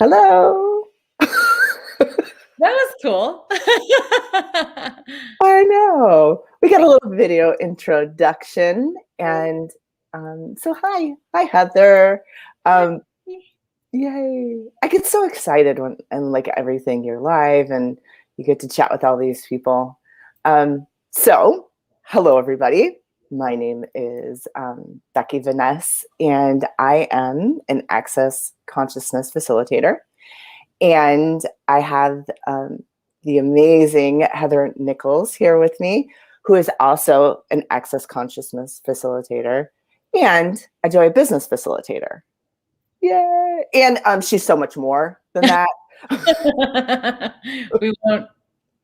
Hello. That was cool. I know. We got a little video introduction, and so hi Heather. Um, Yay! I get so excited when and like everything you're live and you get to chat with all these people. So hello everybody. My name is Becky Vaness, and I am an Access Consciousness Facilitator. And I have the amazing Heather Nichols here with me, who is also an Access Consciousness Facilitator and a Joy Business Facilitator. Yay! And she's so much more than that. We won't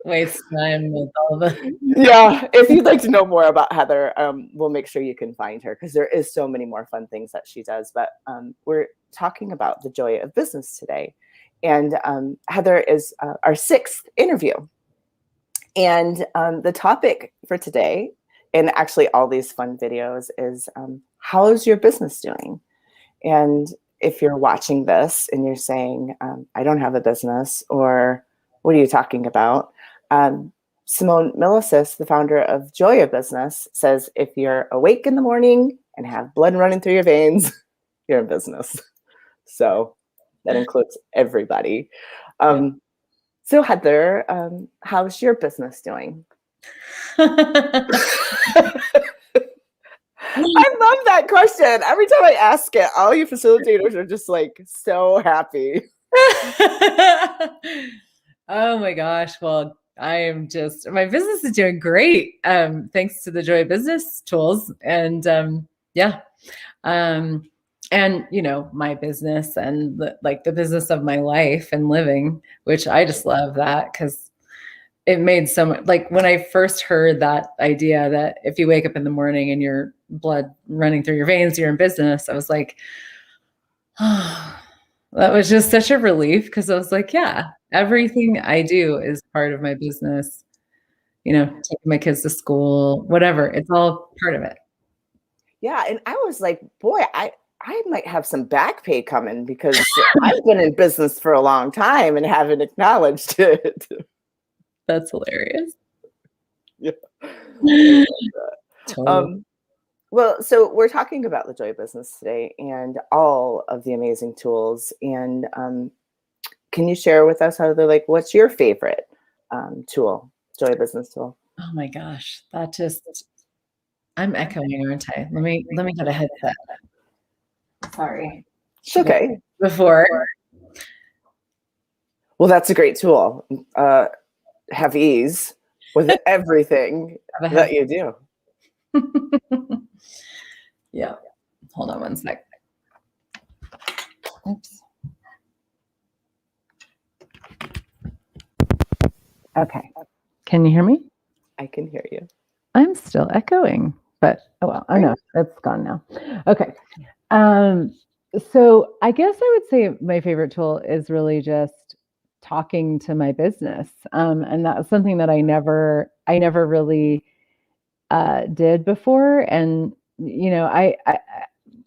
waste time with all the. Yeah, if you'd like to know more about Heather, we'll make sure you can find her because there is so many more fun things that she does. But we're talking about the joy of business today. And Heather is our sixth interview. And the topic for today, and actually all these fun videos, is how's your business doing? And if you're watching this and you're saying, I don't have a business, or what are you talking about? Simone Milasas, the founder of Joy of Business, says if you're awake in the morning and have blood running through your veins, you're in business. So that includes everybody. So Heather, how's your business doing? I love that question. Every time I ask it, all you facilitators are just like so happy. Oh my gosh. Well, my business is doing great. Thanks to the Joy Business tools. And yeah. And my business and the business of my life and living, which I just love that because it made so much, like when I first heard that idea that if you wake up in the morning and your blood running through your veins, you're in business, I was like, oh, that was just such a relief because I was like, yeah, everything I do is part of my business, taking my kids to school, whatever, it's all part of it. Yeah. And I was like, boy, I might have some back pay coming because I've been in business for a long time and haven't acknowledged it. That's hilarious. Yeah. Totally. Well, so we're talking about the Joy Business today and all of the amazing tools. And can you share with us how they're like, what's your favorite tool, Joy Business tool? Oh my gosh, I'm echoing, aren't I? Let me get a headset. Sorry. It's okay. Before. Well, that's a great tool. Have ease with everything that you do. Yeah. Hold on one sec. Oops. Okay. Can you hear me? I can hear you. I'm still echoing, but oh well. Oh no, it's gone now. Okay. So I guess I would say my favorite tool is really just talking to my business. And that's something that I never really did before. And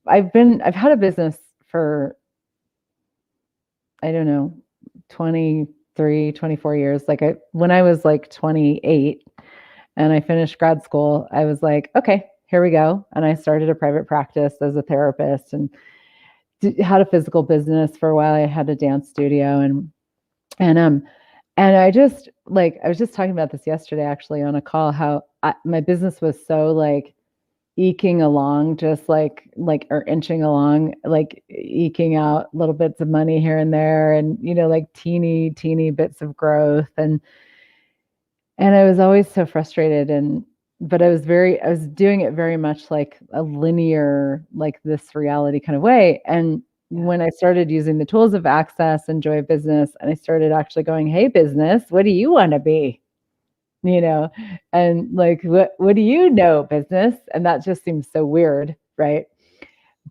I've had a business for, I don't know, 23, 24 years. When I was like 28 and I finished grad school, I was like, okay, here we go. And I started a private practice as a therapist and had a physical business for a while. I had a dance studio and I just I was just talking about this yesterday, actually, on a call, how my business was so eking along, just or inching along, eking out little bits of money here and there, and teeny bits of growth, and I was always so frustrated, but I was doing it very much like a linear, this reality kind of way. And when I started using the tools of Access and Joy Business, and I started actually going, hey business, what do you want to be? And what do you know, business? And that just seems so weird, right?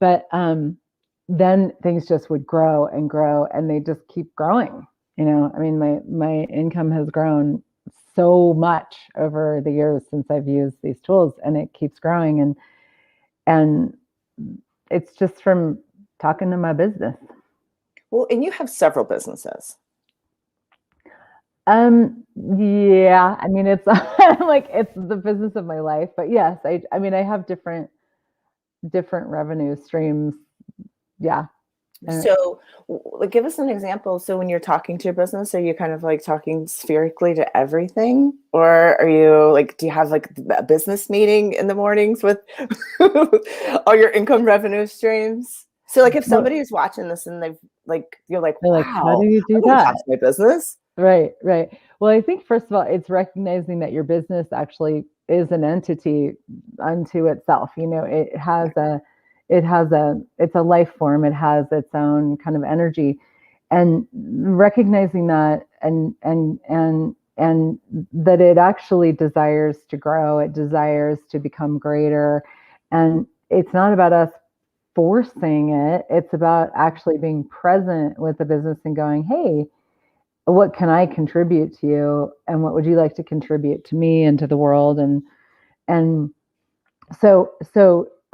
But then things just would grow and grow, and they just keep growing. I mean, my income has grown so much over the years since I've used these tools, and it keeps growing, and it's just from talking to my business. Well, and you have several businesses. Yeah, I mean, it's like it's the business of my life, but yes, I mean, I have different revenue streams. Yeah. And So, like, give us an example. So, when you're talking to your business, are you kind of like talking spherically to everything, or are you like, do you have like a business meeting in the mornings with all your income revenue streams? So, like, if well, somebody is watching this and they've like, you're like, they're like, how do wow, you I do want to talk that? to my business. Right, right. Well, I think first of all, it's recognizing that your business actually is an entity unto itself. You know, it's a life form. It has its own kind of energy, and recognizing that, and that it actually desires to grow. It desires to become greater, and it's not about us forcing it. It's about actually being present with the business and going, hey, what can I contribute to you, and what would you like to contribute to me and to the world? And so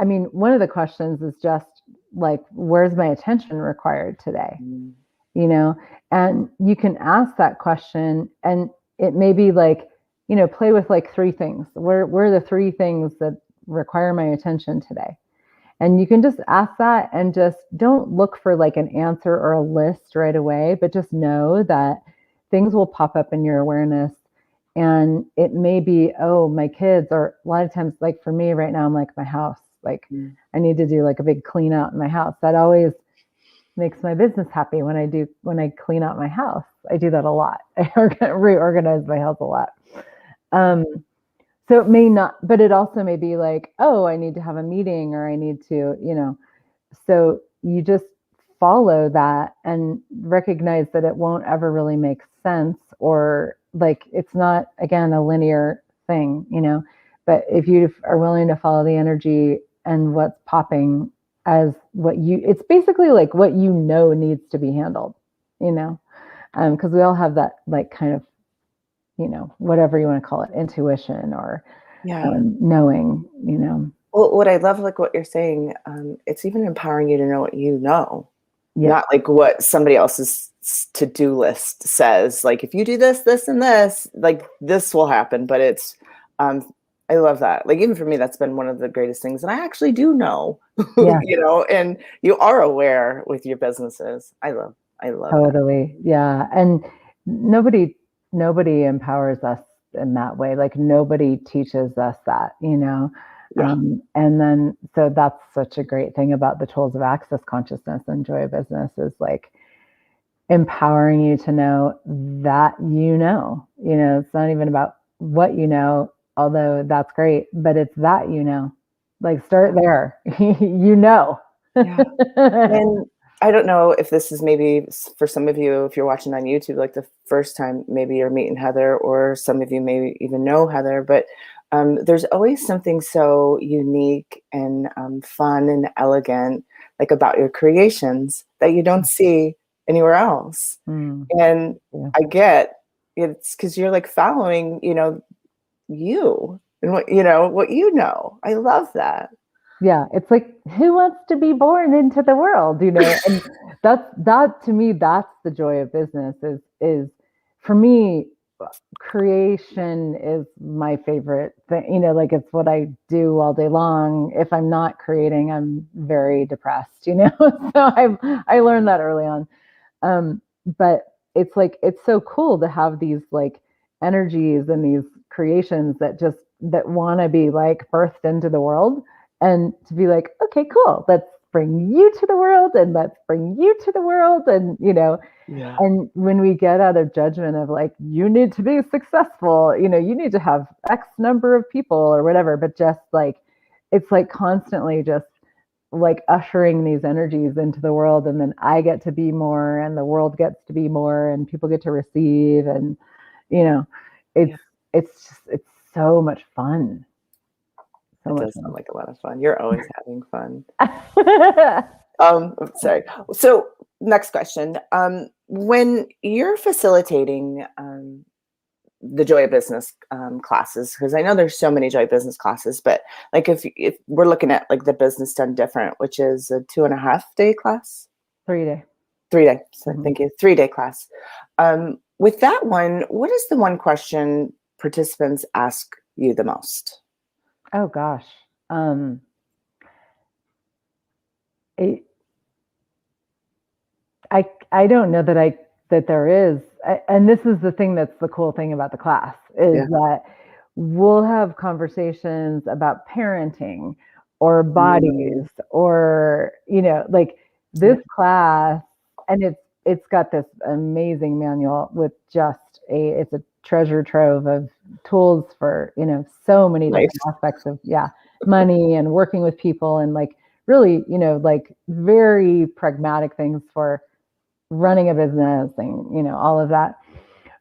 I mean, one of the questions is just like, where's my attention required today? Mm. You know, and you can ask that question, and it may be like, play with like three things. Where are the three things that require my attention today? And you can just ask that, and just don't look for like an answer or a list right away, but just know that things will pop up in your awareness. And it may be, oh, my kids, or a lot of times, like for me right now, I'm like, my house, like Mm. I need to do like a big clean out in my house. That always makes my business happy when I clean out my house. I do that a lot. I reorganize my house a lot. Um, so it may not, but it also may be like, oh, I need to have a meeting, or I need to, so you just follow that and recognize that it won't ever really make sense, or like it's not, again, a linear thing, but if you are willing to follow the energy and what's popping as it's basically like what needs to be handled, because we all have that like kind of, whatever you want to call it, intuition or Yeah. knowing. Well, what I love, like what you're saying, it's even empowering you to know what you know, Yeah. not like what somebody else's to-do list says. Like, if you do this, this, and this, like this will happen. But I love that. Like, even for me, that's been one of the greatest things. And I actually do know, Yeah. and you are aware with your businesses. I love that. Totally. Yeah. And nobody empowers us in that way. Like nobody teaches us that, Yeah. And then, so that's such a great thing about the tools of access consciousness and joy of business, is like empowering you to know that, it's not even about what although that's great, but it's that, like start there, Yeah. And I don't know if this is maybe for some of you, if you're watching on YouTube, like the first time maybe you're meeting Heather, or some of you maybe even know Heather, but there's always something so unique and fun and elegant, like about your creations, that you don't see anywhere else. And Yeah. I get it's because you're like following, you and what you know. I love that. Yeah, it's like, who wants to be born into the world, and that to me, that's the joy of business, is for me, creation is my favorite thing, like it's what I do all day long. If I'm not creating, I'm very depressed, so I learned that early on. But it's like, it's so cool to have these like energies and these creations that want to be like birthed into the world, and to be like, okay, cool, let's bring you to the world, and let's bring you to the world. And Yeah. and when we get out of judgment of like, you need to be successful, you need to have X number of people or whatever, but just like, it's like constantly just like ushering these energies into the world, and then I get to be more, and the world gets to be more, and people get to receive, and it's Yeah. it's so much fun. So That much does sound like a lot of fun. You're always having fun. fun. Sorry. So next question. When you're facilitating the Joy of Business classes, because I know there's so many Joy of Business classes, but like if we're looking at like the Business Done Different, which is a 2.5-day class. 3 day. 3-day. So Mhm. thank you. 3-day class. With that one, what is the one question participants ask you the most? Oh gosh. It, I don't know that there is, and this is the thing that's the cool thing about the class is Yeah. that we'll have conversations about parenting or Mm, bodies or like yeah. this class, and it's got this amazing manual with just it's a treasure trove of tools for so many Life. different aspects of money and working with people and like really like very pragmatic things for running a business and all of that,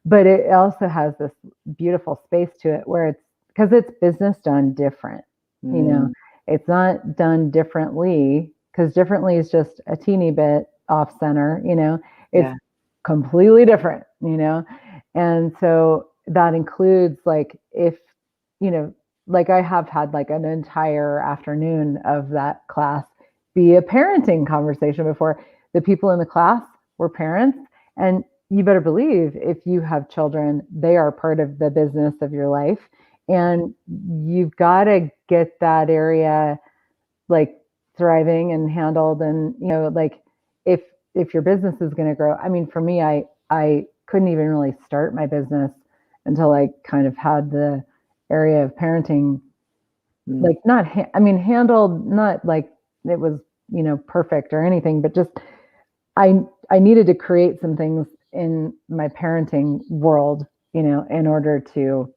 but it also has this beautiful space to it where it's because it's business done different. Mm, It's not done differently because differently is just a teeny bit off center. It's yeah. completely different. And so that includes like if you know like I have had like an entire afternoon of that class be a parenting conversation before. The people in the class were parents, and you better believe if you have children, they are part of the business of your life. And you've got to get that area like thriving and handled. And, like if your business is going to grow, I mean, for me, I couldn't even really start my business until I kind of had the area of parenting, Mm, like not, I mean, handled, not like it was, perfect or anything, but just I needed to create some things in my parenting world, in order to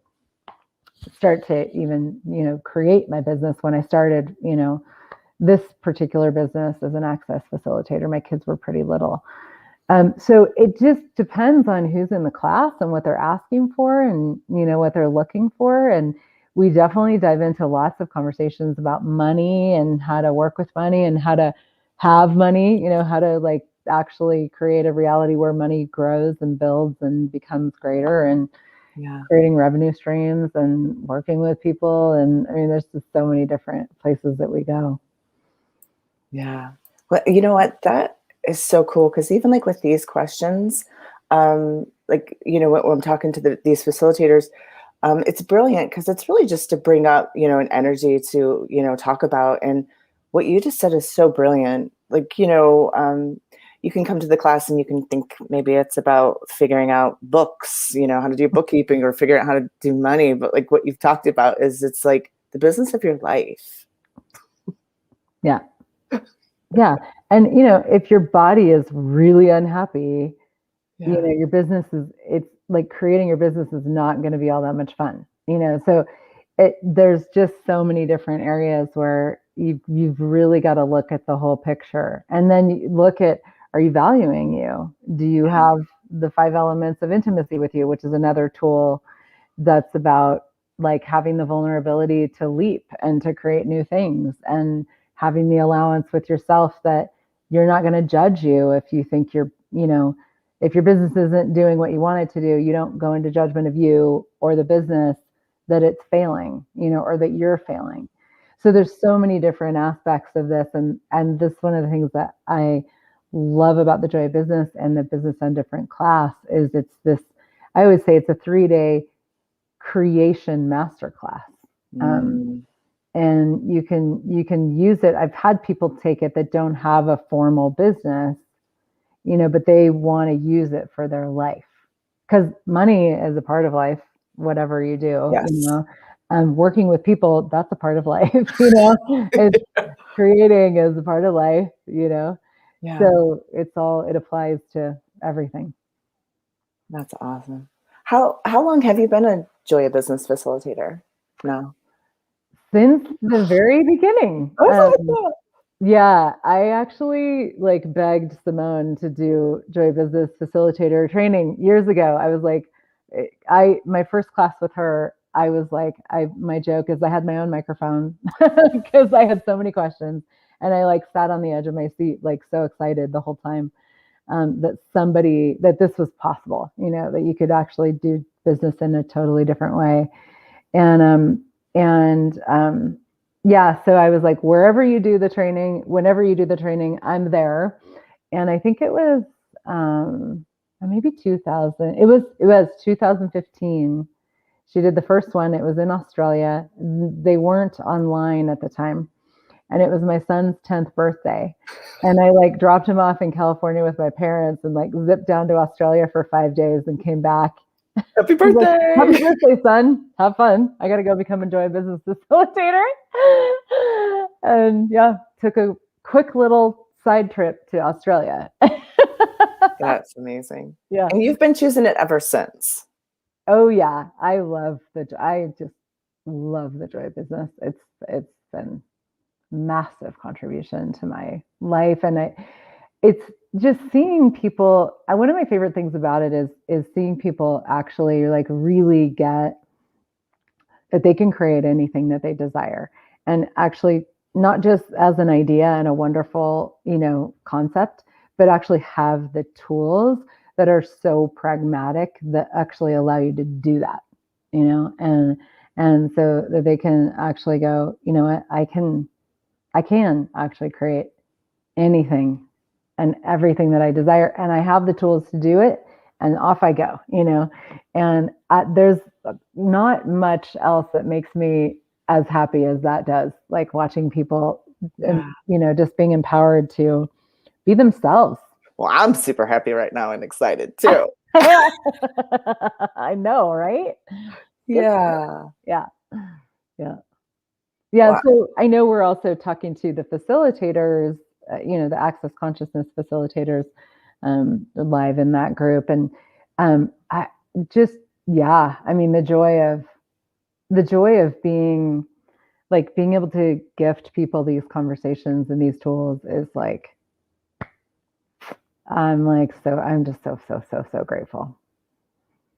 start to even, create my business. When I started, this particular business as an access facilitator, my kids were pretty little. So it just depends on who's in the class and what they're asking for and, what they're looking for. And we definitely dive into lots of conversations about money and how to work with money and how to have money, how to like actually create a reality where money grows and builds and becomes greater, and yeah. creating revenue streams and working with people. And I mean, there's just so many different places that we go. Yeah. Well, you know what? That is so cool because even like with these questions, like, when I'm talking to these facilitators, it's brilliant because it's really just to bring up, an energy to, talk about. And what you just said is so brilliant. Like, you can come to the class and you can think maybe it's about figuring out books, how to do bookkeeping or figure out how to do money. But like what you've talked about is it's like the business of your life. Yeah. Yeah. And, if your body is really unhappy, Yeah. your business it's like creating your business is not going to be all that much fun, so there's just so many different areas where you've really got to look at the whole picture. And then you look at, are you valuing you? Do you Yeah. have the 5 elements of intimacy with you, which is another tool that's about like having the vulnerability to leap and to create new things, and having the allowance with yourself that you're not going to judge you if you think if your business isn't doing what you want it to do, you don't go into judgment of you or the business that it's failing, or that you're failing. So there's so many different aspects of this. And this one of the things that I love about the Joy of Business and the Business on Different class is it's this, I always say it's a 3-day creation masterclass. Um, Mm, and you can use it. I've had people take it that don't have a formal business, but they want to use it for their life because money is a part of life, whatever you do, yes. working with people, that's a part of life, it's creating is a part of life, Yeah. so it applies to everything. That's awesome. How long have you been a Joy of Business facilitator now? Since the very beginning. Oh my God. Yeah, I actually like begged Simone to do Joy Business Facilitator training years ago. I was like, my first class with her, I was like, my joke is I had my own microphone because I had so many questions, and I like sat on the edge of my seat, like so excited the whole time, that this was possible, that you could actually do business in a totally different way. And yeah, so I was like, wherever you do the training, whenever you do the training, I'm there. And I think it was maybe 2000. It was 2015. She did the first one. It was in Australia. They weren't online at the time. And it was my son's 10th birthday. And I like dropped him off in California with my parents and like zipped down to Australia for 5 days and came back. Happy He's like, birthday! happy birthday, son. Have fun. I got to go become a Joy of Business facilitator. And yeah, took a quick little side trip to Australia. That's amazing. Yeah. And you've been choosing it ever since. Oh yeah. I just love the Joy of Business. It's been massive contribution to my life. And it's just seeing people. One of my favorite things about it is seeing people actually like really get that they can create anything that they desire, and actually not just as an idea and a wonderful, concept, but actually have the tools that are so pragmatic that actually allow you to do that, and so that they can actually go, what, I can actually create anything and everything that I desire, and I have the tools to do it, and off I go, and there's not much else that makes me as happy as that does, like watching people, just being empowered to be themselves. Well, I'm super happy right now and excited too. I know, right? Yeah. Yeah. Wow. So I know we're also talking to the facilitators, the Access Consciousness facilitators, live in that group. And I just, the joy of being able to gift people these conversations and these tools is like, I'm just so grateful.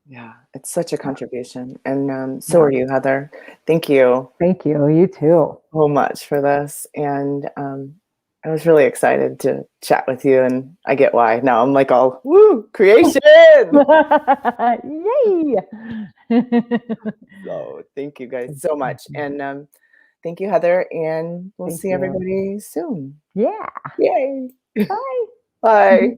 Yeah, it's such a contribution. And so are you, Heather. Thank you. Thank you. You too. So much for this. And I was really excited to chat with you, and I get why. Now I'm like all, woo, creation. Yay. So thank you guys so much. And thank you, Heather. And we'll see everybody soon. Yeah. Yay. Bye. Bye.